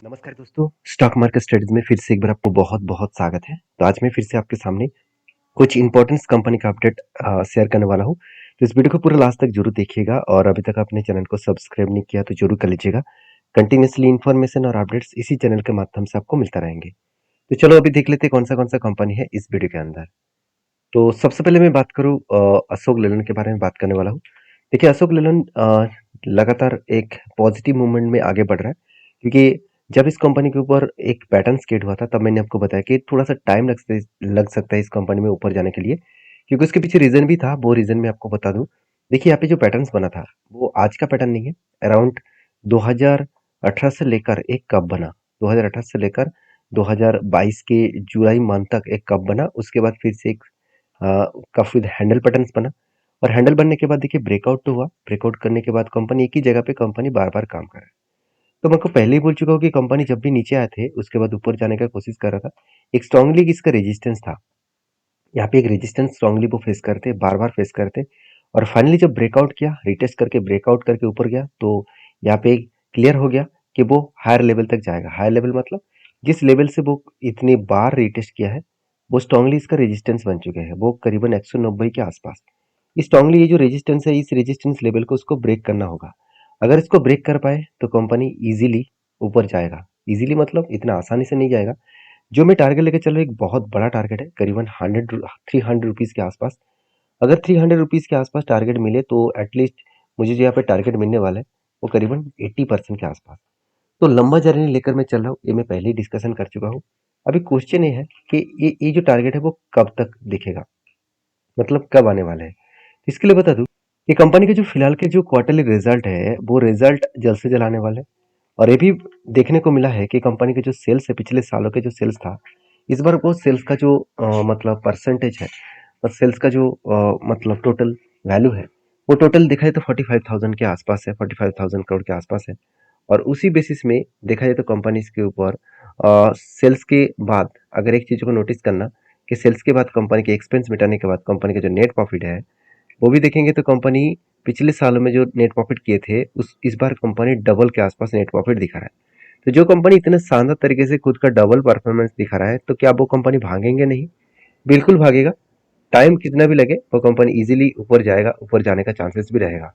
नमस्कार दोस्तों, stock market studies में फिर से एक बार आपको बहुत बहुत स्वागत है। तो आज मैं फिर से आपके सामने कुछ इंपॉर्टेंट कंपनी का अपडेट शेयर करने वाला हूँ। तो इस वीडियो को पूरा लास्ट तक जरूर देखिएगा और अभी तक आपने चैनल को सब्सक्राइब नहीं किया तो जरूर कर लीजिएगा। कंटिन्यूसली इन्फॉर्मेशन और अपडेट्स इसी चैनल के माध्यम से आपको मिलता रहेंगे। तो चलो अभी देख लेते हैं कौन सा कंपनी है इस वीडियो के अंदर। तो सबसे पहले मैं बात करूँ अशोक लेलैंड के बारे में बात करने वाला हूँ। देखिए अशोक लेलैंड लगातार एक पॉजिटिव मूवमेंट में आगे बढ़ रहा है, क्योंकि जब इस कंपनी के ऊपर एक पैटर्न स्केट हुआ था तब मैंने आपको बताया कि थोड़ा सा टाइम लग सकता है इस कंपनी में ऊपर जाने के लिए, क्योंकि उसके पीछे रीजन भी था। वो रीजन मैं आपको बता दूं। देखिए यहाँ पे जो पैटर्न्स बना था वो आज का पैटर्न नहीं है। अराउंड 2018 से लेकर एक कब बना, 2018 से लेकर 2022 के जुलाई मंथ तक एक कप बना। उसके बाद फिर से एक कप विद हैंडल पैटर्न्स बना और हैंडल बनने के बाद देखिए ब्रेकआउट तो हुआ। ब्रेकआउट करने के बाद कंपनी एक ही जगह पे कंपनी बार बार काम कर रहा है। तो मैं आपको पहले ही बोल चुका हूँ कि कंपनी जब भी नीचे आए थे उसके बाद ऊपर जाने का कोशिश कर रहा था। एक स्ट्रांगली इसका रेजिस्टेंस था, यहाँ पे एक रेजिस्टेंस स्ट्रांगली वो फेस करते, बार बार फेस करते और फाइनली जब ब्रेकआउट किया, रिटेस्ट करके ब्रेकआउट करके ऊपर गया, तो यहाँ पे क्लियर हो गया कि वो हायर लेवल तक जाएगा। हायर लेवल मतलब जिस लेवल से वो इतनी बार रिटेस्ट किया है वो स्ट्रांगली इसका रेजिस्टेंस बन चुके हैं। वो करीबन 190 के आसपास स्ट्रांगली ये जो रेजिस्टेंस है, इस रेजिस्टेंस लेवल को उसको ब्रेक करना होगा। अगर इसको ब्रेक कर पाए तो कंपनी इजीली ऊपर जाएगा। इजीली मतलब इतना आसानी से नहीं जाएगा। जो मैं टारगेट लेके चल रहा हूँ एक बहुत बड़ा टारगेट है, करीबन 300 रुपीज के आसपास। अगर 300 रुपीज के आसपास टारगेट मिले तो एटलीस्ट मुझे जो यहाँ पे टारगेट मिलने वाला है वो करीबन 80% के आसपास। तो लंबा जर्नी लेकर मैं चल रहा हूँ, ये मैं पहले ही डिस्कशन कर चुका हूँ। अभी क्वेश्चन ये है कि ये जो टारगेट है वो कब तक दिखेगा, मतलब कब आने वाला है। इसके लिए बता दूं कि कंपनी के जो फिलहाल के जो क्वार्टरली रिजल्ट है वो रिजल्ट जल्द से जल्द आने वाले हैं। और ये भी देखने को मिला है कि कंपनी के जो सेल्स है, पिछले सालों के जो सेल्स था, इस बार वो सेल्स का जो मतलब परसेंटेज है और सेल्स का जो मतलब टोटल वैल्यू है वो टोटल देखा जाए तो 45,000 के आसपास है, 45,000 करोड़ के आसपास है। और उसी बेसिस में देखा जाए तो कंपनीज के ऊपर सेल्स के बाद अगर एक चीज़ को नोटिस करना कि सेल्स के बाद कंपनी के एक्सपेंस मिटाने के बाद कंपनी का जो नेट प्रॉफिट है वो भी देखेंगे तो कंपनी पिछले सालों में जो नेट प्रॉफिट किए थे उस इस बार कंपनी डबल के आसपास नेट प्रॉफिट दिखा रहा है। तो जो कंपनी इतने शानदार तरीके से खुद का डबल परफॉर्मेंस दिखा रहा है तो क्या वो कंपनी भागेंगे नहीं? बिल्कुल भागेगा। टाइम कितना भी लगे वो कंपनी इजीली ऊपर जाएगा, ऊपर जाने का चांसेस भी रहेगा।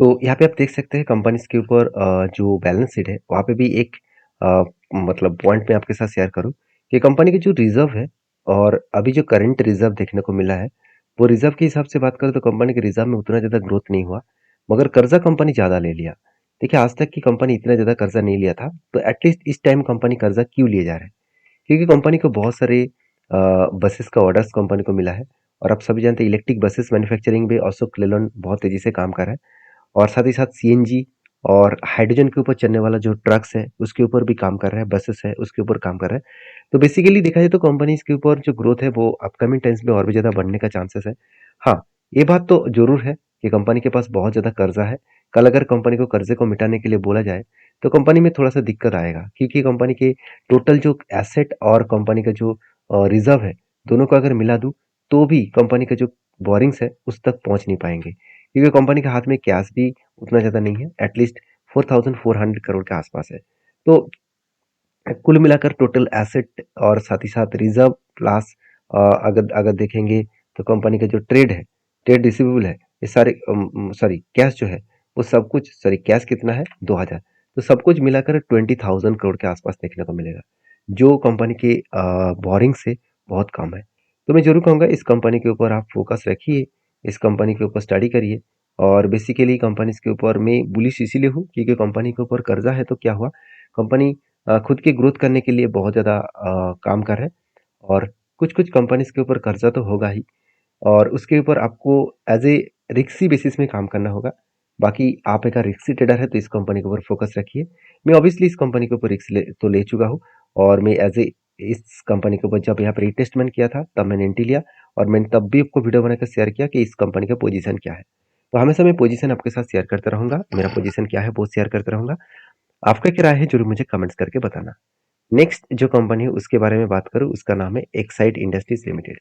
तो यहाँ पे आप देख सकते हैं कंपनीज के ऊपर जो बैलेंस शीट है वहाँ पे भी एक अ, मतलब पॉइंट में आपके साथ शेयर करूँ कि कंपनी की जो रिजर्व है और अभी जो करंट रिजर्व देखने को मिला है वो रिजर्व के हिसाब से बात करें तो कंपनी के रिजर्व में उतना ज़्यादा ग्रोथ नहीं हुआ, मगर कर्जा कंपनी ज़्यादा ले लिया। देखिए आज तक की कंपनी इतना ज़्यादा कर्जा नहीं लिया था, तो एटलीस्ट इस टाइम कंपनी कर्जा क्यों लिए जा रहा है? क्योंकि कंपनी को बहुत सारे बसेस का ऑर्डर्स कंपनी को मिला है। और आप सभी जानते हैं इलेक्ट्रिक बसेस मैन्युफैक्चरिंग में अशोक लेलैंड बहुत तेजी से काम कर रहा है। और साथ ही साथ सीएनजी और हाइड्रोजन के ऊपर चलने वाला जो ट्रक्स है उसके ऊपर भी काम कर रहा है, बसेस है उसके ऊपर काम कर रहा है। तो बेसिकली देखा जाए तो कंपनीज के ऊपर जो ग्रोथ है वो अपकमिंग टाइम्स में और भी ज़्यादा बढ़ने का चांसेस है। हाँ, ये बात तो जरूर है कि कंपनी के पास बहुत ज़्यादा कर्जा है। कल अगर कंपनी को कर्जे को मिटाने के लिए बोला जाए तो कंपनी में थोड़ा सा दिक्कत आएगा, क्योंकि कंपनी के टोटल जो एसेट और कंपनी का जो रिजर्व है दोनों को अगर मिला दूं तो भी कंपनी का जो बोरिंग्स है उस तक पहुंच नहीं पाएंगे, क्योंकि कंपनी के हाथ में कैश भी उतना ज़्यादा नहीं है। एटलीस्ट 4,400 करोड़ के आसपास है। तो कुल मिलाकर टोटल एसेट और साथ ही साथ रिजर्व प्लस अगर अगर देखेंगे तो कंपनी का जो ट्रेड है, ट्रेड रिसीवेबल है, ये सारे सॉरी कैश जो है वो सब कुछ, सॉरी कैश कितना है 2,000, तो सब कुछ मिलाकर 20,000 करोड़ के आसपास देखने को मिलेगा, जो कंपनी के बोरिंग से बहुत कम है। तो मैं जरूर कहूँगा इस कंपनी के ऊपर आप फोकस रखिए, इस कंपनी के ऊपर स्टडी करिए। और बेसिकली कंपनीज के ऊपर मैं बुलिश इसीलिए हूँ क्योंकि कंपनी के ऊपर कर्जा है तो क्या हुआ, कंपनी खुद की ग्रोथ करने के लिए बहुत ज़्यादा काम कर रहे हैं। और कुछ-कुछ कंपनीज़ के ऊपर कर्ज़ा तो होगा ही और उसके ऊपर आपको एज़ ए रिस्की बेसिस में काम करना होगा। बाकी आप एक रिस्की ट्रेडर है तो इस कंपनी के ऊपर फ़ोकस रखिए। मैं ऑब्वियसली इस कंपनी के ऊपर रिस्क ले चुका हूँ और मैं एज़ ए इस कंपनी के ऊपर जब यहाँ पे रीटेस्टमेंट किया था तब मैंने एंट्री लिया और मैंने तब भी आपको वीडियो बनाकर शेयर किया कि इस कंपनी का पोजीशन क्या है। तो हमेशा मैं पोजीशन आपके साथ शेयर करता रहूँगा, मेरा पोजीशन क्या है वो शेयर करता रहूँगा। आपका क्या राय है ज़रूर मुझे कमेंट्स करके बताना। नेक्स्ट जो कंपनी है उसके बारे में बात करूँ, उसका नाम है एक्साइड इंडस्ट्रीज लिमिटेड।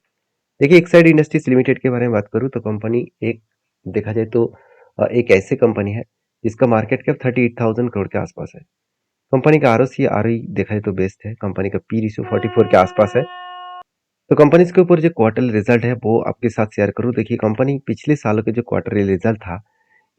देखिए एक्साइड इंडस्ट्रीज लिमिटेड के बारे में बात करूँ तो कंपनी एक देखा जाए तो एक ऐसे कंपनी है जिसका मार्केट कैप 38,000 करोड़ के आसपास है। कंपनी का आरओसी आरओई देखा जाए तो बेस्ट है, कंपनी का पी रेशियो 44 के आसपास है। तो कंपनीज के ऊपर जो क्वार्टरली रिजल्ट है वो आपके साथ शेयर करूँ। देखिए कंपनी पिछले सालों के जो क्वार्टरली रिजल्ट था,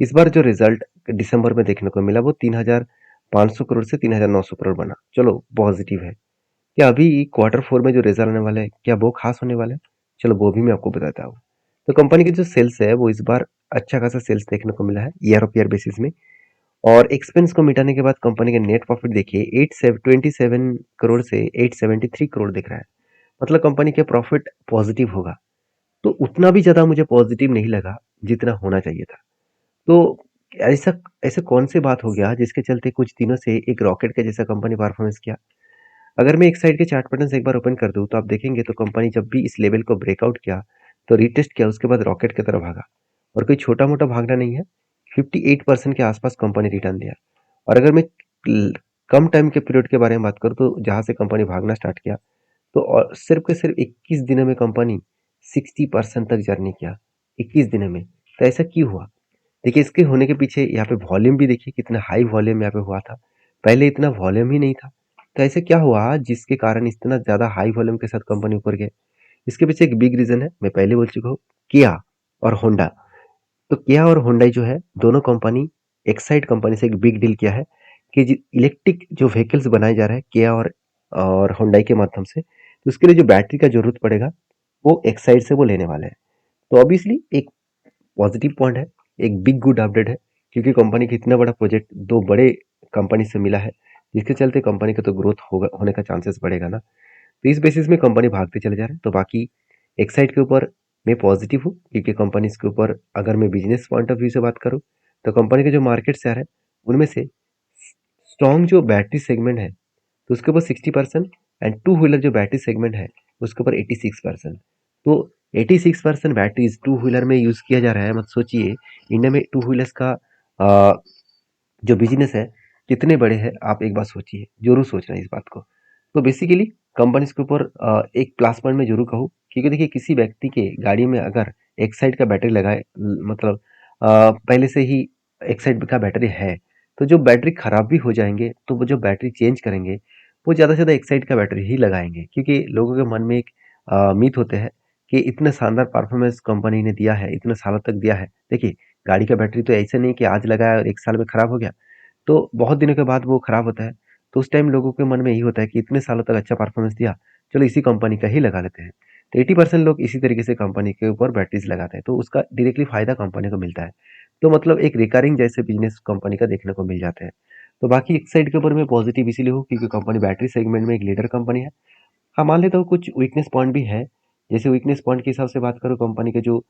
इस बार जो रिजल्ट दिसंबर में देखने को मिला वो 3,500 करोड़ से 3,900 करोड़ बना। चलो पॉजिटिव है। क्या अभी क्वार्टर फोर में जो रिजल्ट आने वाले हैं क्या वो खास होने वाले हैं? चलो वो भी मैं आपको बताता हूँ। तो कंपनी की जो सेल्स है वो इस बार अच्छा खासा सेल्स देखने को मिला है ईयर ऑफ ईयर बेसिस में। और एक्सपेंस को मिटाने के बाद कंपनी का नेट प्रॉफिट देखिए 827 करोड़ से 873 करोड़ दिख रहा है। मतलब कंपनी के प्रॉफिट पॉजिटिव होगा। तो उतना भी ज्यादा मुझे पॉजिटिव नहीं लगा जितना होना चाहिए था। तो ऐसा ऐसे कौन सी बात हो गया जिसके चलते कुछ दिनों से एक रॉकेट के जैसा कंपनी परफॉर्मेंस किया? अगर मैं एक साइड के चार्ट पैटर्न से एक बार ओपन कर दूं तो आप देखेंगे तो कंपनी जब भी इस लेवल को ब्रेकआउट किया तो रिटेस्ट किया, उसके बाद रॉकेट की तरफ भागा। और कोई छोटा मोटा भागना नहीं है। 58% के आसपास कंपनी रिटर्न दिया। और अगर मैं कम टाइम के पीरियड के बारे में बात करूं तो जहां से कंपनी भागना स्टार्ट किया तो और सिर्फ के सिर्फ 21 दिनों में कंपनी 60% तक जर्नी किया। 21 दिनों में। तो ऐसा क्यों हुआ? देखिए इसके होने के पीछे यहाँ पे वॉल्यूम भी देखिए कितना हाई वॉल्यूम यहाँ पे हुआ था। पहले इतना वॉल्यूम ही नहीं था। तो ऐसे क्या हुआ जिसके कारण इतना ज्यादा हाई वॉल्यूम के साथ कंपनी ऊपर गए? इसके पीछे एक बिग रीजन है, मैं पहले बोल चुका हूँ, किया और होंडा। तो किया और होंडा जो है दोनों कंपनी एक्साइड कंपनी से एक बिग डील किया है कि इलेक्ट्रिक जो व्हीकल्स बनाए जा रहे हैं किया और होंडा के माध्यम से, तो उसके लिए जो बैटरी का जरूरत पड़ेगा वो एक्साइड से वो लेने वाले हैं। तो ऑब्वियसली एक पॉजिटिव पॉइंट है, एक बिग गुड अपडेट है, क्योंकि कंपनी का इतना बड़ा प्रोजेक्ट दो बड़े कंपनी से मिला है, जिसके चलते कंपनी का तो ग्रोथ होगा, होने का चांसेस बढ़ेगा ना। तो इस बेसिस में कंपनी भागते चले जा रहे हैं। तो बाकी एक्साइड के ऊपर मैं पॉजिटिव हूँ, क्योंकि कंपनी के ऊपर अगर मैं बिजनेस पॉइंट ऑफ व्यू से बात करूँ तो कंपनी के जो मार्केट शेयर है उनमें से स्ट्रॉन्ग जो बैटरी सेगमेंट है तो उसके ऊपर 60% एंड टू व्हीलर जो बैटरी सेगमेंट है उसके ऊपर 86%। तो 86% बैटरीज टू व्हीलर में यूज किया जा रहा है। मत सोचिए इंडिया में टू व्हीलर्स का जो बिजनेस है कितने बड़े हैं, आप एक बार सोचिए, जरूर सोचना इस बात को। तो बेसिकली कंपनीज के ऊपर एक प्लस पॉइंट में जरूर कहूँ, क्योंकि देखिए किसी व्यक्ति के गाड़ी में अगर एक साइड का बैटरी लगाए, मतलब पहले से ही एक साइड का बैटरी है, तो जो बैटरी खराब भी हो जाएंगे तो वो जो बैटरी चेंज करेंगे वो ज़्यादा से ज़्यादा एक साइड का बैटरी ही लगाएंगे, क्योंकि लोगों के मन में एक मीथ होते हैं कि इतना शानदार परफॉर्मेंस कंपनी ने दिया है, इतने सालों तक दिया है। देखिए गाड़ी का बैटरी तो ऐसे नहीं कि आज लगाया और एक साल में खराब हो गया, तो बहुत दिनों के बाद वो खराब होता है। तो उस टाइम लोगों के मन में यही होता है कि इतने सालों तक अच्छा परफॉर्मेंस दिया, चलो इसी कंपनी का ही लगा लेते हैं। तो 80% लोग इसी तरीके से कंपनी के ऊपर बैटरीज लगाते हैं, तो उसका डायरेक्टली फायदा कंपनी को मिलता है। तो मतलब एक रिकरिंग जैसे बिजनेस कंपनी का देखने को मिल जाते हैं। तो बाकी एक साइड के ऊपर मैं पॉजिटिव इसीलिए हूँ क्योंकि कंपनी बैटरी सेगमेंट में एक लीडर कंपनी है। हाँ, मान लेता हूँ कुछ वीकनेस पॉइंट भी है। जैसे वीकनेस पॉइंट के हिसाब से बात करूँ, कंपनी का जो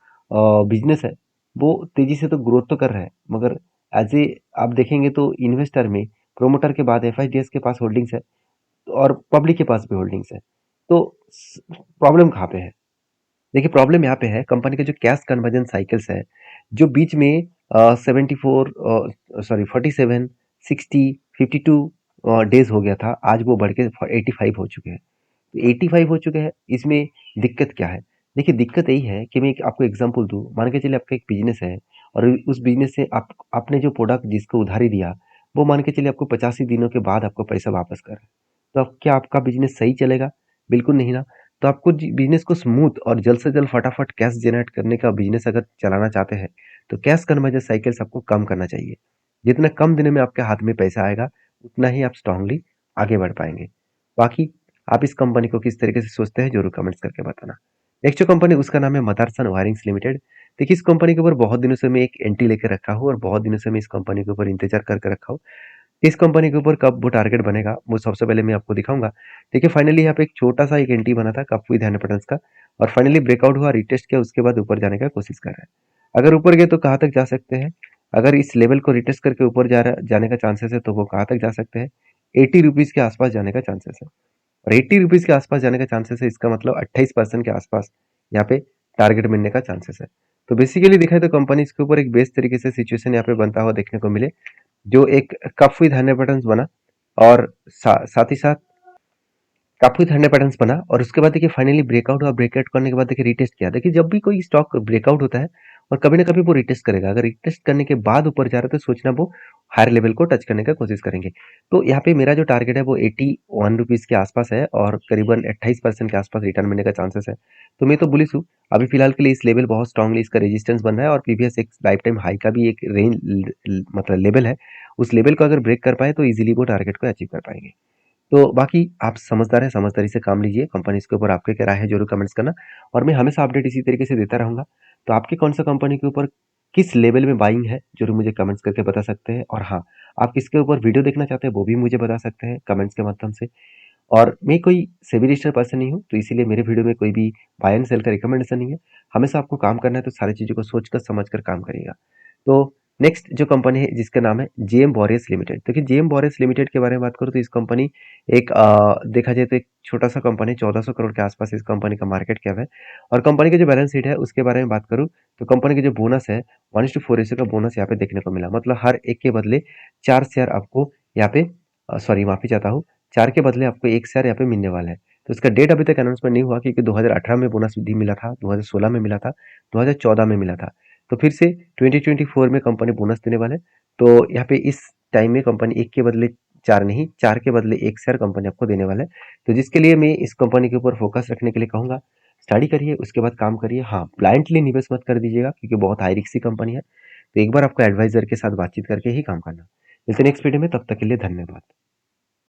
बिजनेस है वो तेजी से तो ग्रोथ तो कर रहा है, मगर एज ए आप देखेंगे तो इन्वेस्टर में प्रोमोटर के बाद एफआईडीएस के पास होल्डिंग्स है और पब्लिक के पास भी होल्डिंग्स है। तो प्रॉब्लम कहाँ पे है? देखिए प्रॉब्लम यहाँ पे है, कंपनी का जो कैश कन्वर्जन साइकिल्स है जो बीच में 74 सॉरी 47 60 52 डेज हो गया था, आज वो बढ़ के 85 हो चुके हैं। 85 हो चुके हैं, इसमें दिक्कत क्या है? देखिए दिक्कत यही है कि मैं एक आपको एग्जांपल दूँ, मान के चलिए आपका एक बिजनेस है और उस बिजनेस से आप आपने जो प्रोडक्ट जिसको उधारी दिया, वो मान के चलिए आपको 85 दिनों के बाद आपको पैसा वापस कर रहा है। तो अब क्या आपका बिजनेस सही चलेगा? बिल्कुल नहीं ना। तो आपको बिजनेस को स्मूथ और जल्द से जल्द फटाफट कैश जनरेट करने का बिजनेस अगर चलाना चाहते हैं तो कैश कन्वर्जन साइकिल्स आपको कम करना चाहिए। जितना कम दिन में आपके हाथ में पैसा आएगा उतना ही आप स्ट्रांगली आगे बढ़ पाएंगे। बाकी आप इस कंपनी को किस तरीके से सोचते हैं जरूर कमेंट्स करके बताना। नेक्स्ट जो कंपनी उसका नाम है मदरसन वायरिंग्स लिमिटेड। देखिए इस कंपनी के ऊपर बहुत दिनों से मैं एक एंट्री लेकर रखा हूँ और बहुत दिनों से मैं इस कंपनी के ऊपर इंतजार करके रखा हूँ। इस कंपनी के ऊपर कब वो टारगेट बनेगा वो सबसे पहले मैं आपको दिखाऊंगा। देखिए फाइनली यहाँ पे एक छोटा सा एक एंट्री बना था कप विद हैंड पैटर्न्स का, और फाइनली ब्रेकआउट हुआ, रिटेस्ट किया, उसके बाद ऊपर जाने का कोशिश कर रहा है। अगर ऊपर गए तो कहाँ तक जा सकते हैं? अगर इस लेवल को रिटेस्ट करके ऊपर जाने का चांसेस है तो वो कहाँ तक जा सकते हैं? 80 रुपीज के आसपास जाने का चांसेस है। और 80 रुपीज के आसपास जाने का चांसेस है, इसका मतलब 28% के आसपास यहाँ पे टारगेट मिलने का चांसेस है। तो बेसिकली देखा तो कंपनी इसके ऊपर एक बेस्ट तरीके से सिचुएशन यहाँ पे बनता हुआ देखने को मिले, जो एक कप विद हंड्रेड पैटर्न्स बना और साथ ही साथ कप विद हंड्रेड पैटर्न्स बना, और उसके बाद देखिए फाइनली ब्रेकआउट हुआ, ब्रेकआउट करने के बाद देखिए रिटेस्ट किया। देखिए जब भी कोई स्टॉक ब्रेकआउट होता है और कभी ना कभी वो रिटेस्ट करेगा। अगर रिटेस्ट करने के बाद ऊपर जा रहा है तो सोचना वो हायर लेवल को टच करने का कोशिश करेंगे। तो यहाँ पे मेरा जो टारगेट है वो 81 रुपीज़ के आसपास है और करीबन 28% के आसपास रिटर्न मिलने का चांसेस है। तो मैं तो बुलिश हूँ। अभी फिलहाल के लिए इस लेवल बहुत स्ट्रांगली इसका रेजिस्टेंस बन रहा है और प्रीवियस एक लाइफ टाइम हाई का भी एक रेंज मतलब लेवल है। उस लेवल को अगर ब्रेक कर पाए तो इजीली वो टारगेट को अचीव कर पाएंगे। तो बाकी आप समझदार हैं, समझदारी से काम लीजिए। कंपनीज़ के ऊपर आपकी क्या राय है ज़रूर कमेंट्स करना और मैं हमेशा अपडेट इसी तरीके से देता रहूँगा। तो आपकी कौन-सा कंपनी के ऊपर किस लेवल में बाइंग है, ज़रूर मुझे कमेंट्स करके बता सकते हैं। और हाँ, आप किसके ऊपर वीडियो देखना चाहते हैं, वो भी मुझे बता सकते हैं कमेंट्स के माध्यम से। और मैं कोई सेबी रजिस्टर्ड पर्सन नहीं हूँ, तो इसीलिए मेरे वीडियो में कोई भी बाय एंड सेल का रिकमेंडेशन नहीं है। हमेशा आपको काम करना है तो सारी चीज़ों को सोच कर समझ कर काम करिएगा। तो नेक्स्ट जो कंपनी है जिसका नाम है जेएम बॉरेस लिमिटेड। देखिए जेएम बॉरेस लिमिटेड के बारे में बात करूँ तो इस कंपनी एक देखा जाए तो एक छोटा-सा कंपनी 1400 करोड़ के आसपास इस कंपनी का मार्केट कैप है। और कंपनी की जो बैलेंस शीट है उसके बारे में बात करूँ तो कंपनी की जो बोनस है 1:4 रेशियो का बोनस यहाँ पे देखने को मिला। मतलब हर एक के बदले 4 शेयर आपको यहाँ पे सॉरी माफ़ी चाहता हूँ, 4 के बदले आपको 1 शेयर यहाँ पे मिलने वाला है। तो इसका डेट अभी तक अनाउंसमेंट नहीं हुआ क्योंकि 2018 में बोनस भी मिला था, 2016 में मिला था, 2014 में मिला था। तो फिर से 2024 में कंपनी बोनस देने वाले हैं। तो यहाँ पे इस टाइम में कंपनी 1 के बदले 4 नहीं, 4 के बदले 1 शेयर कंपनी आपको देने वाला है। तो जिसके लिए मैं इस कंपनी के ऊपर फोकस रखने के लिए कहूँगा, स्टडी करिए, उसके बाद काम करिए। हाँ, ब्लाइंडली निवेश मत कर दीजिएगा क्योंकि बहुत हाई रिस्की कंपनी है। तो एक बार आपको एडवाइज़र के साथ बातचीत करके ही काम करना। मिलते हैं नेक्स्ट वीडियो में, तब तक के लिए धन्यवाद।